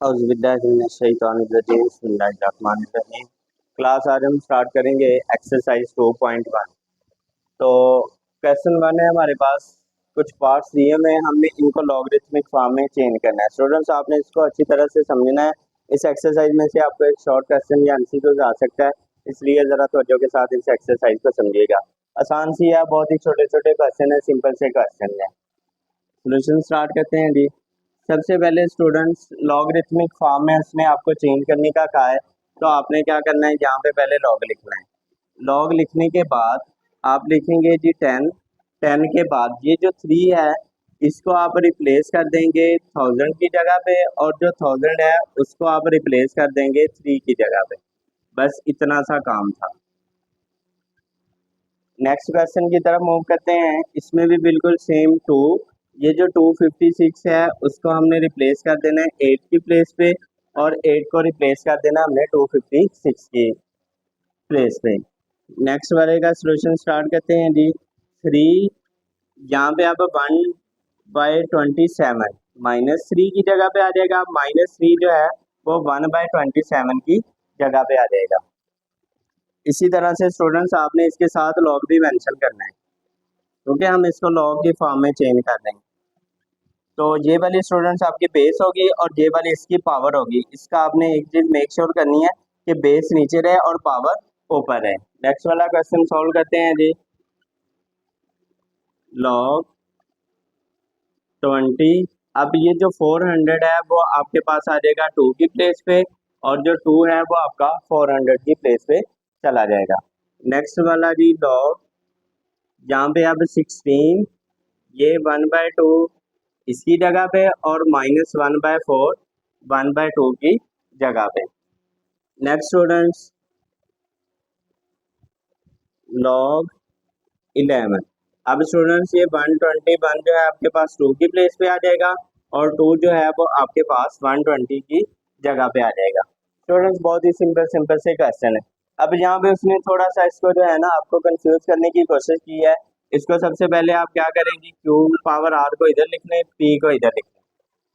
बिस्मिल्लाहिर्रहमानिर्रहीम। क्लास आज हम स्टार्ट करेंगे एक्सरसाइज 2.1। तो क्वेश्चन 1 है हमारे पास, कुछ पार्ट्स दिए हुए हैं, हमने इनको लॉगरिथमिक फॉर्म में चेंज करना है। स्टूडेंट्स आपने इसको अच्छी तरह से समझना है। इस एक्सरसाइज में से आपको एक शॉर्ट क्वेश्चन या एमसीक्यू आ सकता है, इसलिए ज़रा तवज्जो के साथ इस एक्सरसाइज को समझिएगा। आसान सी है, बहुत ही छोटे छोटे क्वेश्चन है, सिंपल से क्वेश्चन है। सोल्यूशन स्टार्ट करते हैं जी। सबसे पहले स्टूडेंट्स लॉगरिथमिक फॉर्म में उसने आपको चेंज करने का कहा है, तो आपने क्या करना है, यहाँ पे पहले लॉग लिखना है। लॉग लिखने के बाद आप लिखेंगे जी 10। 10 के बाद ये जो 3 है इसको आप रिप्लेस कर देंगे 1000 की जगह पे, और जो 1000 है उसको आप रिप्लेस कर देंगे 3 की जगह पे। बस इतना सा काम था। नेक्स्ट क्वेश्चन की तरफ मूव करते हैं। इसमें भी बिल्कुल सेम 2, ये जो 256 है उसको हमने रिप्लेस कर देना है 8 की प्लेस पे, और 8 को रिप्लेस कर देना हमने 256 की प्लेस पे। नेक्स्ट वाले का सोल्यूशन स्टार्ट करते हैं जी। 3, यहाँ पे आप 1/27 -3 की जगह पे आ जाएगा। -3 जो है वो 1/27 की जगह पे आ जाएगा। इसी तरह से स्टूडेंट्स आपने इसके साथ लॉग भी मेंशन करना है, क्योंकि हम इसको लॉग की फॉर्म में चेंज कर देंगे। तो ये वाली स्टूडेंट्स आपकी बेस होगी और ये वाली इसकी पावर होगी। इसका आपने एक चीज मेक श्योर करनी है कि बेस नीचे रहे और पावर ऊपर रहे। नेक्स्ट वाला क्वेश्चन सॉल्व करते हैं जी। लॉग 20, अब ये जो 400 है वो आपके पास आ जाएगा 2 की प्लेस पे, और जो 2 है वो आपका 400 की प्लेस पे चला जाएगा। नेक्स्ट वाला जी लॉग, यहाँ पे अब 16, ये 1/2 इसकी जगह पे, और -1/4 1/2 की जगह पे। नेक्स्ट स्टूडेंट्स लॉग 11, अब स्टूडेंट्स ये 121 जो है आपके पास 2 की प्लेस पे आ जाएगा, और 2 जो है वो आपके पास 120 की जगह पे आ जाएगा। स्टूडेंट्स बहुत ही सिंपल सिंपल से क्वेश्चन है। अब यहाँ पे उसने थोड़ा सा इसको जो है ना आपको कंफ्यूज करने की कोशिश की है। इसको सबसे पहले आप क्या करेंगे, क्यू पावर आर को इधर लिख लें, पी को इधर लिख लें,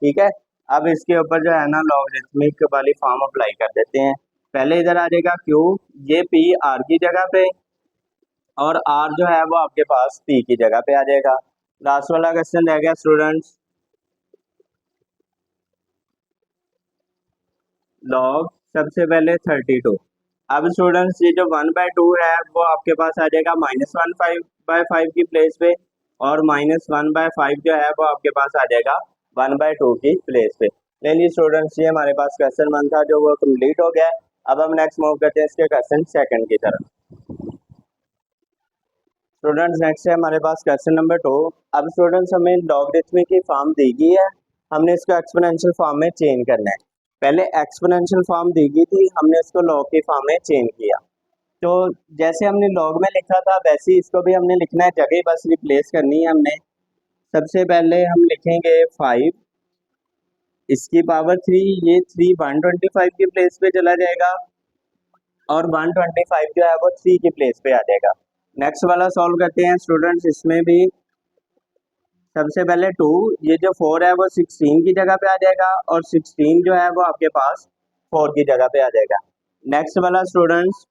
ठीक है। अब इसके ऊपर जो है ना लॉगरिथमिक वाली फॉर्म अप्लाई कर देते हैं। पहले इधर आ जाएगा क्यू, ये पी आर की जगह पे, और आर जो है वो आपके पास पी की जगह पे आ जाएगा। लास्ट वाला क्वेश्चन रह गया स्टूडेंट्स, लॉग सबसे पहले 32। अब स्टूडेंट्स ये जो 1/2 है वो आपके पास आ जाएगा -1/5 की प्लेस पे, और -1/5 जो है वो आपके पास आ जाएगा 1/2 की प्लेस पे। चलिए स्टूडेंट्स, ये हमारे पास क्वेश्चन 1 था जो वो कंप्लीट हो गया है। अब हम नेक्स्ट मूव करते हैं इसके क्वेश्चन 2 की तरफ। स्टूडेंट्स नेक्स्ट है हमारे पास क्वेश्चन नंबर 2। अब स्टूडेंट्स हमें लॉगरिथमिक की फॉर्म दी गई है, हमने इसको एक्सपोनेंशियल फॉर्म में चेंज करना है। पहले एक्सपोनेंशियल फॉर्म दी गई थी, हमने इसको लॉग की फॉर्म में चेंज किया। तो जैसे हमने लॉग में लिखा था वैसे ही इसको भी हमने लिखना है, जगह बस रिप्लेस करनी है हमने। सबसे पहले हम लिखेंगे 5, इसकी पावर 3, ये 3 125 की प्लेस पे चला जाएगा, और 125 जो है वो 3 की प्लेस पे आ जाएगा। नेक्स्ट वाला सॉल्व करते हैं स्टूडेंट्स। इसमें भी सबसे पहले 2, ये जो 4 है वो 16 की जगह पे आ जाएगा, और 16 जो है वो आपके पास 4 की जगह पे आ जाएगा। नेक्स्ट वाला स्टूडेंट्स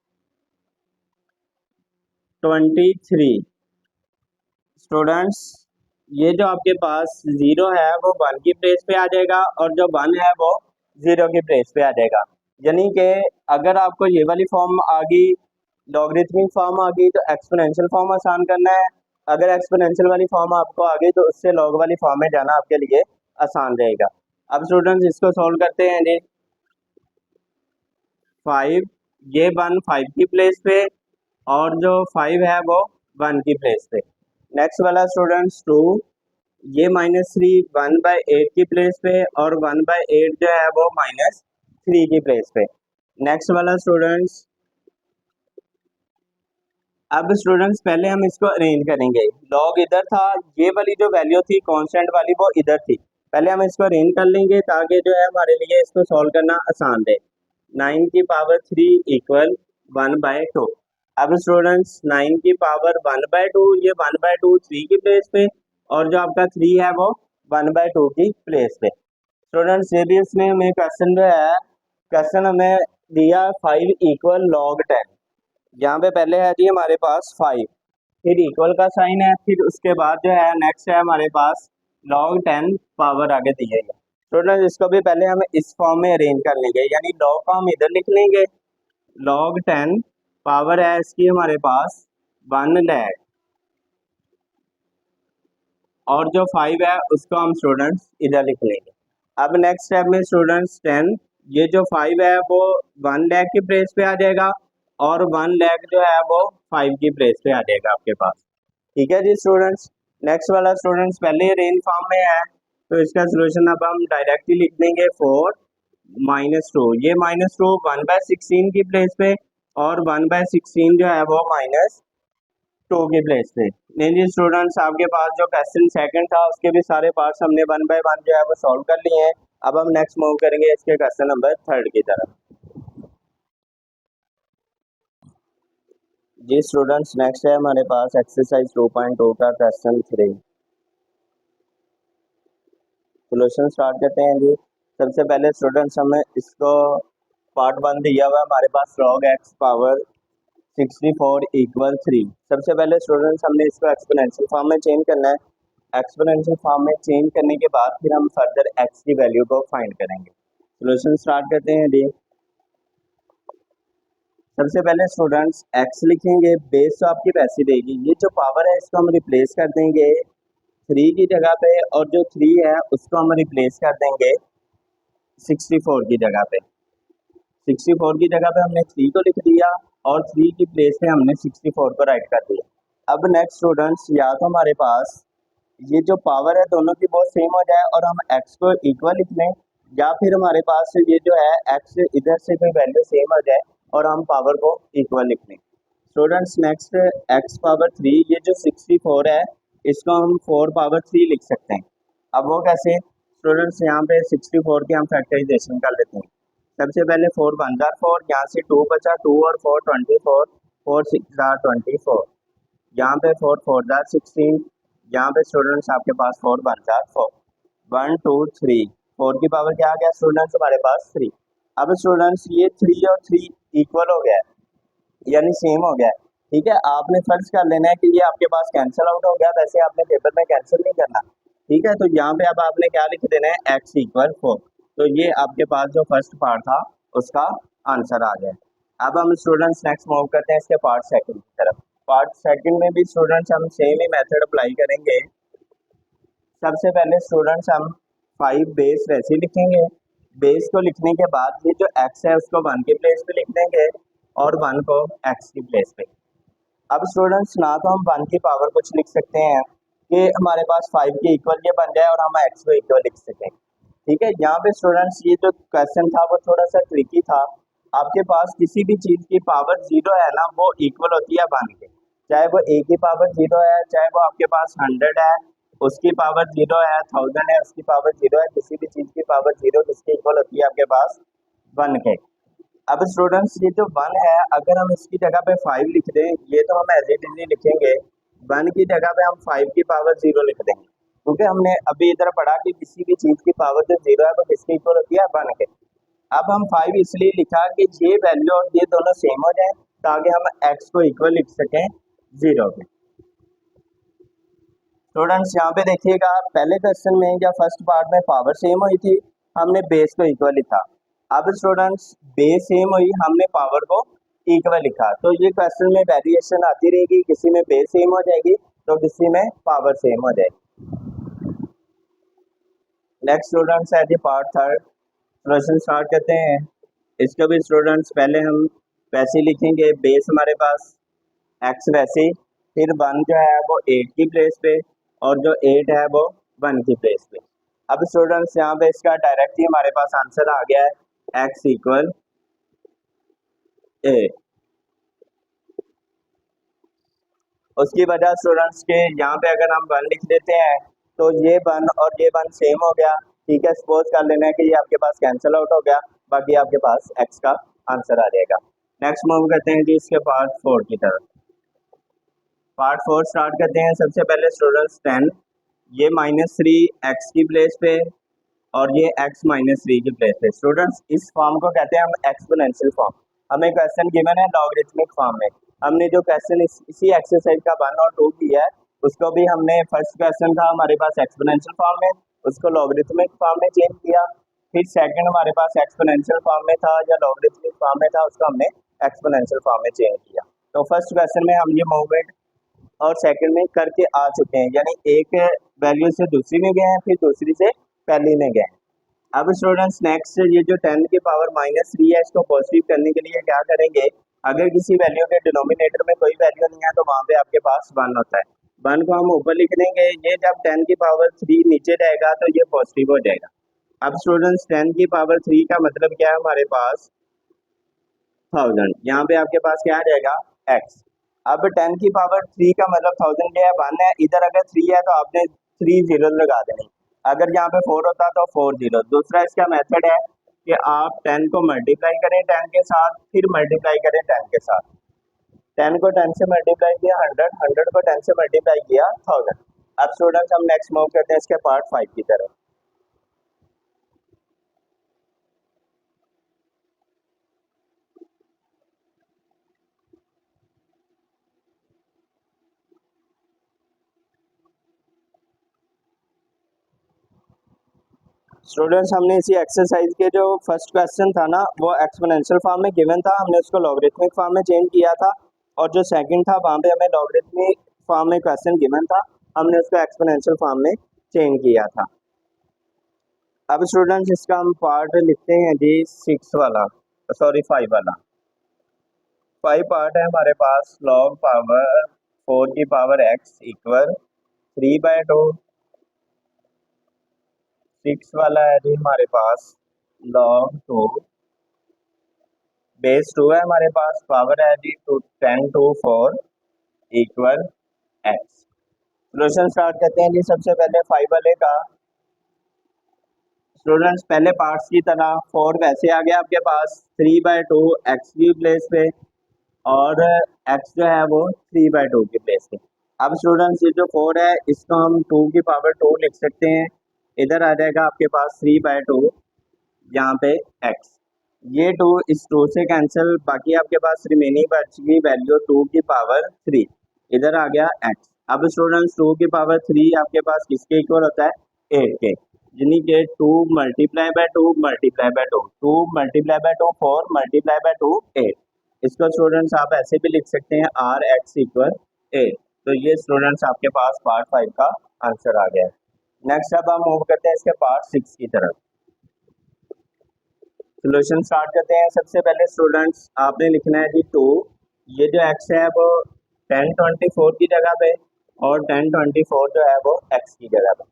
23। स्टूडेंट्स ये जो आपके पास 0 है वो 1 की प्लेस पे आ जाएगा, और जो 1 है वो 0 की प्लेस पे आ जाएगा। यानी कि अगर आपको ये वाली फॉर्म आ गई, लॉगरिथमिक फॉर्म आ गई, तो एक्सपोनेंशियल फॉर्म आसान करना है। अगर एक्सपोनेंशियल वाली फॉर्म आपको आ गई तो उससे लॉग वाली फॉर्म में जाना आपके लिए आसान रहेगा। अब स्टूडेंट्स इसको सॉल्व करते हैं जी। 5, ये 1 5 की प्लेस पे, और जो 5 है वो 1 की प्लेस पे। नेक्स्ट वाला स्टूडेंट्स 2, ये -3 1/8 की प्लेस पे, और 1/8 जो है वो -3 की प्लेस पे। नेक्स्ट वाला स्टूडेंट्स, अब स्टूडेंट्स पहले हम इसको अरेंज करेंगे। लॉग इधर था, ये वाली जो वैल्यू थी कांस्टेंट वाली वो इधर थी। पहले हम इसको अरेंज कर लेंगे ताकि जो है हमारे लिए इसको सॉल्व करना आसान रहे। 9 की पावर 3 इक्वल 1/2। अब स्टूडेंट्स 9 की पावर 1/2, ये 1/2 3 की प्लेस पे, और जो आपका 3 है वो 1/2 की प्लेस पे। स्टूडेंट्स ये भी इसमें हमें क्वेश्चन जो है, क्वेश्चन हमें दिया 5 इक्वल लॉग 10। यहाँ पे पहले है जी हमारे पास 5, फिर इक्वल का साइन है, फिर उसके बाद जो है नेक्स्ट है हमारे पास लॉग 10 पावर आगे दी गई है। स्टूडेंट इसको भी पहले हम इस फॉर्म में अरेंज कर लेंगे, यानी लॉग को हम इधर लिख लेंगे, लॉग 10 पावर है इसकी हमारे पास 1 लैख, और जो 5 है उसको हम स्टूडेंट्स इधर लिख लेंगे। अब नेक्स्ट स्टेप में स्टूडेंट्स 10, ये जो 5 है वो 1 लाख की प्लेस पे आ जाएगा, और 1 लाख जो है वो 5 की प्लेस पे आ जाएगा आपके पास। ठीक है जी स्टूडेंट्स। नेक्स्ट वाला स्टूडेंट्स पहले रेन फॉर्म में है, तो इसका सोल्यूशन अब हम डायरेक्टली लिख देंगे 4 -2। ये -2 1/16 की प्लेस पे, और 1/16 जो है वो -2 की प्लेस पे। नहीं जी स्टूडेंट्स, आपके पास जो क्वेश्चन सेकंड था उसके भी सारे पार्ट्स हमने 1 बाय 1 जो है वो सॉल्व कर लिए हैं। अब हम नेक्स्ट मूव करेंगे इसके क्वेश्चन नंबर 3 की तरफ। जी स्टूडेंट्स, नेक्स्ट है हमारे पास एक्सरसाइज 2.2 का क्वेश्चन 3। सोल्यूशन स्टार्ट करते हैं जी। सबसे पहले स्टूडेंट्स हमें इसको पार्ट 1 दिया हुआ है हमारे पास, log x पावर 64 इक्वल 3। सबसे पहले स्टूडेंट्स हमने इसको एक्सपोनेंशियल फॉर्म में चेंज करना है। एक्सपोनेंशियल फॉर्म में चेंज करने के बाद फिर हम फर्दर x की वैल्यू को फाइंड करेंगे। सोल्यूशन स्टार्ट करते हैं जी। सबसे पहले स्टूडेंट्स x लिखेंगे, बेस तो आपकी वैसी देगी, ये जो पावर है इसको हम रिप्लेस कर देंगे 3 की जगह पे, और जो 3 है उसको हम रिप्लेस कर देंगे 64 की जगह पे। 64 की जगह पे हमने 3 को लिख दिया, और 3 की प्लेस पे हमने 64 को राइट कर दिया। अब नेक्स्ट स्टूडेंट्स, या तो हमारे पास ये जो पावर है दोनों की बहुत सेम हो जाए और हम x को इक्वल लिख लें, या फिर हमारे पास ये जो है x इधर से कोई वैल्यू सेम हो जाए और हम पावर को इक्वल लिख लें। स्टूडेंट्स नेक्स्ट x पावर 3, ये जो 64 है इसको हम 4 पावर 3 लिख सकते हैं। अब वो कैसे स्टूडेंट्स, यहाँ पे 64 की हम फैक्टराइजेशन कर लेते हैं। सबसे पहले 4 1 जार 4, यहाँ से 2 बचा, 2 और 4 24, 4 6 जार 24, यहाँ पे 4 4 जार 16, यहाँ पे स्टूडेंट्स आपके पास 4 1 जार 4, 1 2 3, 4 की पावर क्या आ गया स्टूडेंट्स हमारे पास 3। अब स्टूडेंट्स ये 3 और 3 इक्वल हो गया है, यानी सेम हो गया है। ठीक है, आपने फर्ज कर लेना है कि ये आपके पास कैंसिल आउट हो गया, वैसे आपने पेपर में कैंसिल नहीं करना। ठीक है, तो यहाँ पे अब आपने क्या लिख देना है, x इक्वल 4। तो ये आपके पास जो फर्स्ट पार्ट था उसका आंसर आ गया। अब हम स्टूडेंट्स नेक्स्ट मूव करते हैं इसके पार्ट सेकंड की तरफ। पार्ट सेकंड में भी स्टूडेंट्स हम सेम ही मेथड अप्लाई करेंगे। सबसे पहले स्टूडेंट्स हम 5 बेस वैसे ही लिखेंगे, बेस को लिखने के बाद ये जो x है उसको 1 की प्लेस पे लिख देंगे, और 1 को x की प्लेस पे। अब स्टूडेंट्स ना तो हम 1 की पावर कुछ लिख सकते हैं कि हमारे पास 5 के इक्वल ये बन जाए और हम x को इक्वल लिख सकें। ठीक है, यहाँ पे स्टूडेंट्स ये जो क्वेश्चन था वो थोड़ा सा ट्रिकी था। आपके पास किसी भी चीज़ की पावर 0 है ना, वो इक्वल होती है 1 के, चाहे वो a की पावर 0 है, चाहे वो आपके पास 100 है उसकी पावर 0 है, 1000 है उसकी पावर 0 है, किसी भी चीज़ की पावर 0 किसकी इक्वल होती है आपके पास 1 के। अब स्टूडेंट्स ये जो 1 है अगर हम इसकी जगह पे 5 लिख दें, ये तो हम एज इट इज लिखेंगे, 1 की जगह पे हम 5 की पावर 0 लिख देंगे, क्योंकि हमने अभी इधर पढ़ा कि किसी भी चीज़ की पावर जो 0 है वो किसकी इक्वल होती है 1 के। अब हम 5 इसलिए लिखा कि ये वैल्यू और ये दोनों सेम हो जाए ताकि हम x को इक्वल लिख सकें 0 के। स्टूडेंट्स यहाँ पे देखिएगा, पहले क्वेश्चन में या फर्स्ट पार्ट में पावर सेम हुई थी, हमने बेस को इक्वल लिखा। अब स्टूडेंट्स बेस सेम हुई, हमने पावर को इक्वल लिखा, तो ये क्वेश्चन में वेरिएशन आती रहेगी, किसी में बेस सेम हो जाएगी तो किसी में पावर सेम हो जाएगी। नेक्स्ट स्टूडेंट्स है जी पार्ट 3, क्वेश्चन स्टार्ट करते हैं। इसको भी स्टूडेंट्स पहले हम वैसे लिखेंगे, बेस हमारे पास x वैसे ही, फिर 1 जो है वो 8 की प्लेस पे, और जो 8 है वो 1 की प्लेस पे। अब स्टूडेंट्स यहाँ पे इसका डायरेक्टली हमारे पास आंसर आ गया है x इक्वल 8। उसकी वजह स्टूडेंट्स के यहाँ पे अगर हम 1 लिख देते हैं तो ये 1 और ये 1 सेम हो गया। ठीक है, सपोज कर लेना है कि ये आपके पास कैंसिल आउट हो गया, बाकी आपके पास x का आंसर आ जाएगा। नेक्स्ट मूव करते हैं जी इसके पार्ट 4 की तरफ। पार्ट 4 स्टार्ट करते हैं। सबसे पहले स्टूडेंट्स 10, ये -3 x की प्लेस पे, और ये x माइनस 3 की प्लेस पे। स्टूडेंट्स इस फॉर्म को कहते हैं हम एक्सपोनेंशियल फॉर्म। हमें क्वेश्चन गिवन है लॉगरिथमिक फॉर्म में। हमने जो क्वेश्चन इसी एक्सरसाइज का 1 और 2 किया है उसको भी हमने, फर्स्ट क्वेश्चन था हमारे पास एक्सपोनेंशियल फॉर्म में, उसको लॉगरिथमिक फॉर्म में चेंज किया। फिर सेकंड हमारे पास एक्सपोनेंशियल फॉर्म में था या लॉगरिथमिक फॉर्म में था, उसको हमने एक्सपोनेंशियल फॉर्म में चेंज किया। तो फर्स्ट क्वेश्चन में हम ये मूवमेंट और सेकंड में करके आ चुके हैं, यानी एक वैल्यू से दूसरी में गए हैं, फिर दूसरी से पहली में गए हैं। अब स्टूडेंट्स नेक्स्ट ये जो 10 की पावर माइनस 3 है इसको पॉजिटिव करने के लिए क्या करेंगे, अगर किसी वैल्यू के डिनोमिनेटर में कोई वैल्यू नहीं है तो वहाँ पे आपके पास 1 होता है, 1 को हम ऊपर लिख देंगे। ये जब 10 की पावर 3 नीचे रहेगा तो ये पॉजिटिव हो जाएगा। अब स्टूडेंट्स 10 की पावर 3 का मतलब क्या है, हमारे पास 1000, यहाँ पे आपके पास क्या आ जाएगा x। अब 10 की पावर 3 का मतलब 1000 क्या है, 1 है, इधर अगर 3 है तो आपने 3 जीरो लगा देने। अगर यहाँ पे 4 होता तो 4 जीरो। दूसरा इसका मेथड है कि आप 10 को मल्टीप्लाई करें 10 के साथ, फिर मल्टीप्लाई करें 10 के साथ। 10 को 10 से मल्टीप्लाई किया 100, 100 को 10 से मल्टीप्लाई किया 1000। अब स्टूडेंट्स हम नेक्स्ट मूव करते हैं इसके पार्ट 5 की तरफ। स्टूडेंट्स हमने इसी एक्सरसाइज के जो फर्स्ट क्वेश्चन था ना वो एक्सपोनेंशियल फॉर्म में गिवन था, हमने उसको लॉगरिथमिक फॉर्म में चेंज किया था। और जो सेकंड था वहाँ पे हमें लॉगरिथमिक फॉर्म में क्वेश्चन गिवन था, हमने उसको एक्सपोनेंशियल फॉर्म में चेंज किया था। अब स्टूडेंट्स इसका हम पार्ट लिखते हैं जी 6 वाला, सॉरी 5 वाला। 5 पार्ट है हमारे पास, लॉग पावर 4 की पावर x इक्वल 3/2। 6 वाला है जी हमारे पास log 2 बेस 2 है हमारे पास, पावर है जी 10 to 4 equal x। Solution start करते हैं जी सबसे पहले 5 वाले का। स्टूडेंट्स पहले पार्ट्स की तरह 4 वैसे आ गया आपके पास 3/2 x की प्लेस पे, और x जो है वो 3/2 की प्लेस पे। अब स्टूडेंट्स ये जो 4 है इसको हम 2 की पावर 2 लिख सकते हैं, इधर आ जाएगा आपके पास 3/2, यहाँ पे x। ये 2 इस 2 से कैंसिल, बाकी आपके पास रिमेनिंग बची वैल्यू 2 की पावर 3, इधर आ गया x। अब स्टूडेंट्स 2 की पावर 3 आपके पास किसके इक्वल होता है 8 के, यानी कि 2 multiply by 2 multiply by 2, 2 multiply by 2 4 multiply by 2 8। इसको स्टूडेंट्स आप ऐसे भी लिख सकते हैं r x इक्वल 8। तो ये स्टूडेंट्स आपके पास पार्ट 5 का आंसर आ गया है। नेक्स्ट अब हम मूव करते हैं इसके पार्ट 6 की तरफ। सोल्यूशन स्टार्ट करते हैं। सबसे पहले स्टूडेंट्स आपने लिखना है जी 2, ये जो x है वो 1024 की जगह पे, और 1024 जो है वो x की जगह पे।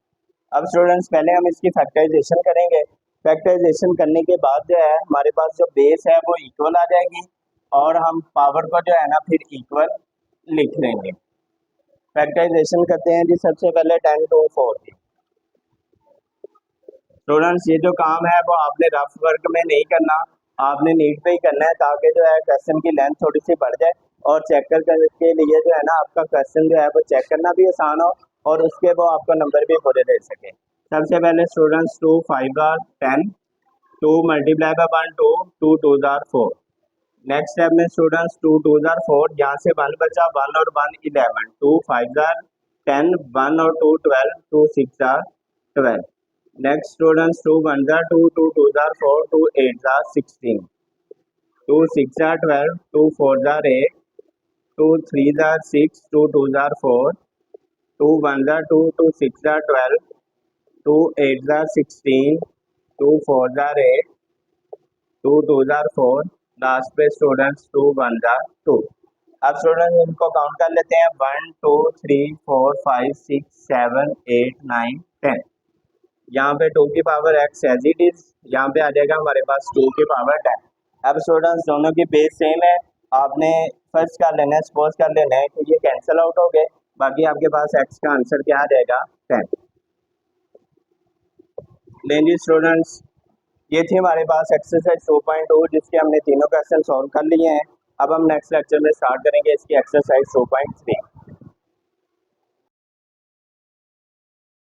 अब स्टूडेंट्स पहले हम इसकी फैक्टराइजेशन करेंगे। फैक्टराइजेशन करने के बाद जो है हमारे पास जो बेस है वो इक्वल आ जाएगी, और हम पावर को जो है ना फिर इक्वल लिख लेंगे। फैक्टराइजेशन करते हैं जी सबसे पहले 10 to 4 की। स्टूडेंट्स ये जो काम है वो आपने रफ वर्क में नहीं करना, आपने नीट पे ही करना है, ताकि जो है क्वेश्चन की लेंथ थोड़ी सी बढ़ जाए, और चेक करने के लिए जो है ना आपका क्वेश्चन जो है वो चेक करना भी आसान हो, और उसके वो आपको नंबर भी पूरे दे सके। सबसे पहले students 2 5 are 10, 2 multiply by 1 2, 2 2 are 4। Next step में स्टूडेंट्स 2 2 are 4, यहाँ से 1 बचा, 1 और 1 11, 2 5 are 10, 1 और 2 12, 2 6 are 12। Next students 2 1 are 2, 2 2 are 4, 2 8 are 16, 2 6 are 12, 2 4 are 8, 2 3 are 6, 2 2 are 4, 2 1 are 2, 2 6 are 12, 2 8 are 16, 2 4 are 8, 2 2 are 4, last पे स्टूडेंट्स 2 1 are 2। अब स्टूडेंट्स इनको काउंट कर लेते हैं 1 2 3 4 5 6 7 8 9 10। यहाँ पे 2 की power x as it is, यहाँ पे आ जाएगा हमारे पास 2 की पावर 10। अब स्टूडेंट्स दोनों की बेस सेम है, आपने फर्स्ट कर लेना है, सपोज कर लेना है कि ये कैंसिल आउट हो गए, बाकी आपके पास x का आंसर क्या आ जाएगा 10। लेंगे स्टूडेंट्स ये थी हमारे पास एक्सरसाइज 2.2 जिसके हमने तीनों क्वेश्चन सॉल्व कर लिए हैं। अब हम नेक्स्ट लेक्चर में स्टार्ट करेंगे इसकी एक्सरसाइज 2.3।